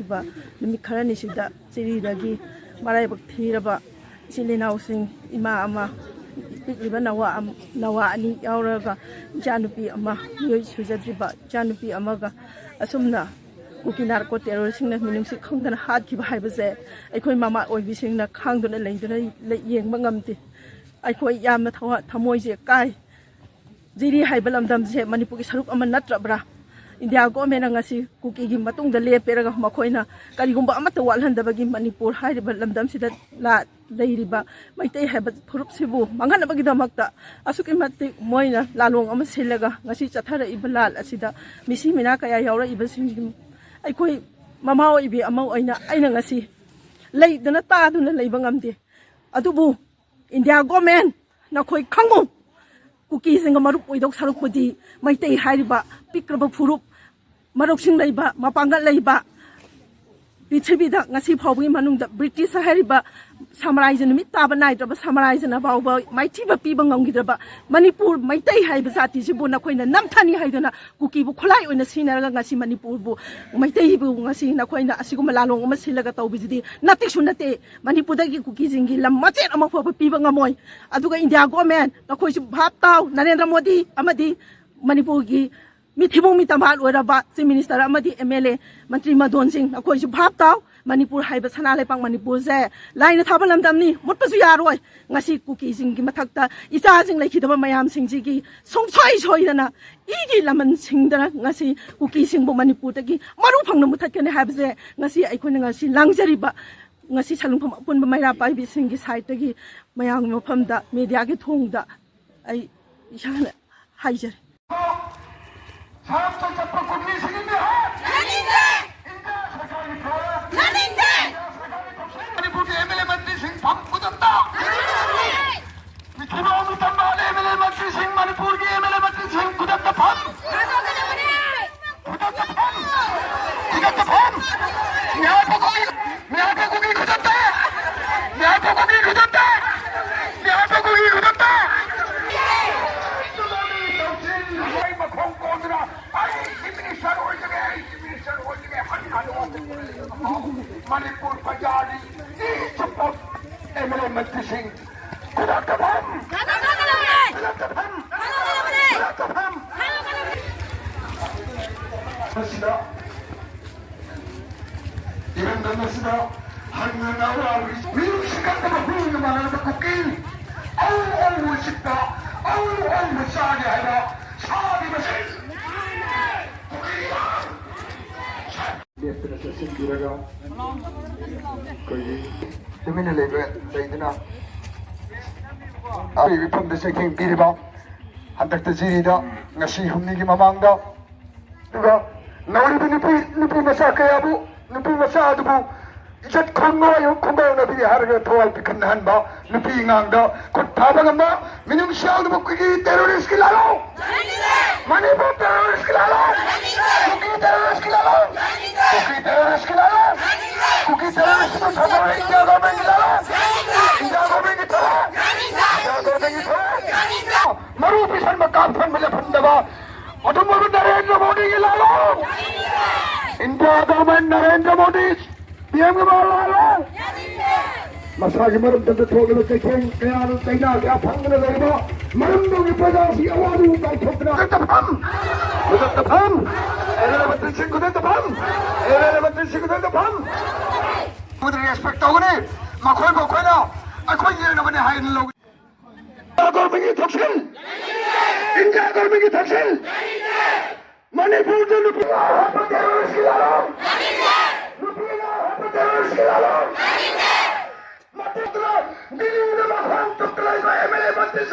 ꯍꯧꯈꯤꯕ ꯅꯨꯃꯤꯠ ꯈꯔꯅꯤꯁꯤꯗ ꯆꯤꯔꯤꯗꯒꯤ ꯃꯔꯥꯏꯕꯛ ꯊꯤꯔꯕ ꯏꯆꯤꯜ ꯏꯅꯥꯎꯁꯤꯡ ꯏꯃꯥ ꯑꯃ ꯄꯤꯛꯂꯤꯕ ꯅꯋꯥ ꯑꯅꯤ ꯌꯥꯎꯔꯒ ꯏꯆꯥꯅꯨꯄꯤ ꯑꯃ ꯃꯤꯑꯣꯏ ꯁꯨꯖꯗ꯭ꯔꯤꯕ ꯏꯆꯥꯅꯨꯄꯤ ꯑꯃꯒ ꯑꯁꯨꯝꯅ ꯀꯨꯀꯤ ꯅꯥꯔꯀꯣ ꯇꯦꯔꯣꯔꯤꯁꯁꯤꯡꯅ ꯃꯤꯅꯨꯡꯁꯤ ꯈꯪꯗꯅ ꯍꯥꯠꯈꯤꯕ ꯍꯥꯏꯕꯁꯦ ꯑꯩꯈꯣꯏ ꯃꯃꯥ ꯑꯣꯏꯕꯤꯁꯤꯡꯅ ꯈꯥꯡꯗꯨꯅ ꯂꯩꯗꯨꯅ ꯌꯦꯡꯕ ꯉꯝꯗꯦ ꯑꯩꯈꯣꯏ ꯌꯥꯝꯅ ꯊꯃꯣꯏꯁꯦ ꯀꯥꯏ ꯖꯤꯔꯤ ꯍꯥꯏꯕ ꯂꯝꯗꯝꯁꯦ ꯃꯅꯤꯄꯨꯔꯒꯤ ꯁꯔꯨꯛ ꯑꯃ ꯅꯠꯇ꯭ꯔꯕ꯭ꯔꯥ ꯏꯟꯗꯤꯌꯥ ꯒꯣꯔꯃꯦꯟꯅ ꯉꯁꯤ ꯀꯨꯀꯤꯒꯤ ꯃꯇꯨꯡꯗ ꯂꯦꯞꯄꯤꯔꯒ ꯃꯈꯣꯏꯅ ꯀꯔꯤꯒꯨꯝꯕ ꯑꯃꯠꯇ ꯋꯥꯠꯍꯟꯗꯕꯒꯤ ꯃꯅꯤꯄꯨꯔ ꯍꯥꯏꯔꯤꯕ ꯂꯝꯗꯝꯁꯤꯗ ꯂꯩꯔꯤꯕ ꯃꯩꯇꯩ ꯍꯥꯏꯕ ꯐꯨꯔꯨꯞꯁꯤꯕꯨ ꯃꯥꯡꯍꯟꯅꯕꯒꯤꯗꯃꯛꯇ ꯑꯁꯨꯛꯀꯤ ꯃꯇꯤꯛ ꯃꯣꯏꯅ ꯂꯥꯂꯣꯡ ꯑꯃ ꯁꯤꯜꯂꯒ ꯉꯁꯤ ꯆꯠꯊꯔꯛꯏꯕ ꯂꯥꯜ ꯑꯁꯤꯗ ꯃꯤꯁꯤ ꯃꯤꯅꯥ ꯀꯌꯥ ꯌꯥꯎꯔꯛꯏꯕꯁꯤꯡ ꯑꯩꯈꯣꯏ ꯃꯃꯥ ꯑꯣꯏꯕꯤ ꯑꯃ ꯑꯣꯏꯅ ꯑꯩꯅ ꯉꯁꯤ ꯂꯩꯗꯅ ꯇꯥꯗꯨꯅ ꯂꯩꯕ ꯉꯝꯗꯦ ꯑꯗꯨꯕꯨ ꯏꯟꯗꯤꯌꯥ ꯒꯣꯔꯃꯦꯟ ꯅꯈꯣꯏ ꯈꯪꯉꯨ ꯀꯨꯀꯤꯁꯤꯡꯒ ꯃꯔꯨꯞ ꯑꯣꯏꯗꯧ ꯁꯔꯨꯛꯄꯨꯗꯤ ꯃꯩꯇꯩ ꯍꯥꯏꯔꯤꯕ ꯄꯤꯛꯈ꯭ꯔꯕ ꯐꯨꯔꯨꯞ ꯃꯔꯧꯁꯤꯡ ꯂꯩꯕ ꯃꯄꯥꯡꯒꯜ ꯂꯩꯕ ꯄ꯭ꯔꯤꯊꯤꯕꯤꯗ ꯉꯁꯤ ꯐꯥꯎꯕꯒꯤ ꯃꯅꯨꯡꯗ ꯕ꯭ꯔꯤꯇꯤꯁ ꯍꯥꯏꯔꯤꯕ ꯁꯝꯔꯥꯏꯖ ꯅꯨꯃꯤꯠ ꯇꯥꯕ ꯅꯥꯏꯗ꯭ꯔꯕ ꯁꯝꯔꯥꯏꯖꯅ ꯐꯥꯎꯕ ꯃꯥꯏꯊꯤꯕ ꯄꯤꯕ ꯉꯝꯈꯤꯗ꯭ꯔꯕ ꯃꯅꯤꯄꯨꯔ ꯃꯩꯇꯩ ꯍꯥꯏꯕ ꯖꯥꯇꯤꯁꯤꯕꯨ ꯅꯈꯣꯏꯅ ꯅꯝꯊꯅꯤ ꯍꯥꯏꯗꯨꯅ ꯀꯨꯀꯤꯕꯨ ꯈꯨꯠꯂꯥꯏ ꯑꯣꯏꯅ ꯁꯤꯖꯤꯟꯅꯔꯒ ꯉꯁꯤ ꯃꯅꯤꯄꯨꯔꯕꯨ ꯃꯩꯇꯩꯕꯨ ꯉꯁꯤ ꯅꯈꯣꯏꯅ ꯑꯁꯤꯒꯨꯝꯕ ꯂꯥꯂꯣꯡ ꯑꯃ ꯁꯤꯜꯂꯒ ꯇꯧꯕꯁꯤꯗꯤ ꯅꯠꯇꯦꯁꯨ ꯅꯠꯇꯦ ꯃꯅꯤꯄꯨꯔꯗꯒꯤ ꯀꯨꯀꯤꯁꯤꯡꯒꯤ ꯂꯝ ꯃꯆꯦꯠ ꯑꯃ ꯐꯥꯎꯕ ꯄꯤꯕ ꯉꯝꯃꯣꯏ ꯑꯗꯨꯒ ꯏꯟꯗꯤꯌꯥ ꯒꯣꯔꯃꯦꯟ ꯅꯈꯣꯏꯁꯨ ꯚꯥꯞ ꯇꯥꯎ ꯅꯔꯦꯟꯗ꯭ꯔ ꯃꯣꯗꯤ ꯑꯃꯗꯤ ꯃꯅꯤꯄꯨꯔꯒꯤ ꯃꯤꯊꯤꯕꯣꯡ ꯃꯤꯇꯝꯕꯥꯜ ꯑꯣꯏꯔꯕ ꯆꯤꯐ ꯃꯤꯅꯤꯁꯇꯔ ꯑꯃꯗꯤ MLA ꯃꯟꯇ꯭ꯔꯤ ꯃꯗꯣꯟꯁꯤꯡ ꯑꯩꯈꯣꯏꯁꯨ ꯚꯥꯞ ꯇꯥꯎ ꯃꯅꯤꯄꯨꯔ ꯍꯥꯏꯕ ꯁꯅꯥ ꯂꯩꯄꯥꯛ ꯃꯅꯤꯄꯨꯔꯁꯦ ꯂꯥꯏꯅ ꯊꯥꯕ ꯂꯝꯗꯝꯅꯤ ꯃꯨꯠꯄꯁꯨ ꯌꯥꯔꯣꯏ ꯉꯁꯤ ꯀꯨꯀꯤꯁꯤꯡꯒꯤ ꯃꯊꯛꯇ ꯏꯆꯥꯁꯤꯡ ꯂꯩꯈꯤꯗꯕ ꯃꯌꯥꯝꯁꯤꯡꯁꯤꯒꯤ ꯁꯨꯡꯁꯣꯏ ꯁꯣꯏꯗꯅ ꯏꯒꯤ ꯂꯃꯟꯁꯤꯡꯗꯅ ꯉꯁꯤ ꯀꯨꯀꯤꯁꯤꯡꯕꯨ ꯃꯅꯤꯄꯨꯔꯗꯒꯤ ꯃꯔꯨ ꯐꯪꯅ ꯃꯨꯊꯠꯀꯅꯤ ꯍꯥꯏꯕꯁꯦ ꯉꯁꯤ ꯑꯩꯈꯣꯏꯅ ꯉꯁꯤ ꯂꯥꯡꯖꯔꯤꯕ ꯉꯁꯤ ꯁꯂꯨꯡꯐꯝ ꯑꯄꯨꯟꯕ ꯃꯩꯔꯥ ꯄꯥꯏꯕꯤꯁꯤꯡꯒꯤ ꯁꯥꯏꯠꯇꯒꯤ ꯃꯌꯥꯝꯒꯤ ꯃꯐꯝꯗ ꯃꯦꯗꯤꯌꯥꯒꯤ ꯊꯣꯡꯗ ꯑꯩ ꯏꯁꯥꯅ ꯍꯥꯏꯖꯔꯤ 사업자 잡고 국민 승인대 야닌데 인자 사장이 들어와 야닌데 머니푸르 MLA 만드신 밥 묻었다 기마오미 담발 MLA 만드신 머니푸르 MLA 만드신 굳었다 밥 굳었다 밥 굳었다 밥 내 앞에 고기 굳었다 내 앞에 고기 굳었다 내 앞에 고기 굳었다 Manipur Punjabi चुप MLA मंत्री Singh 이런 것은 한나라와 위식한다고 부르는 말하는 국기 어우 싶다 어우 싸게 아니라 사기 것을 tuminna leiduna ari wifamda seking piriba handakta jirida ngasi humnigi mamangda duga nawribu nupi masa kayabu nupi masa adubu ijat khongoyo khongoyo bi harga thawal pikhan hanba nupi ngangda khut thaba ngama minung shal du ki terrorist ki lalo manipur terrorist ki lalo kuki terrorist ki lalo kuki terrorist ki lalo kuki terrorist ko thaba india government ki lalo india government ki thaba india government ki thaba maru pisan makam phan mile phundaba adum narendra modi ki lalo india government narendra modi PM ke lalo masagi marum tanda thogala tekeng kayanu taina kya phangna laiba marum dogi pradasi awadu kai thokna tapam ele batri singh tapam with respect togone makhoi na akhoi yena bane hain log government ki thaksil india government ki thaksil manipur de lupia terrorist ki lalo terrorist ki lalo Matutla, Billy the Maham took like MLA Mantis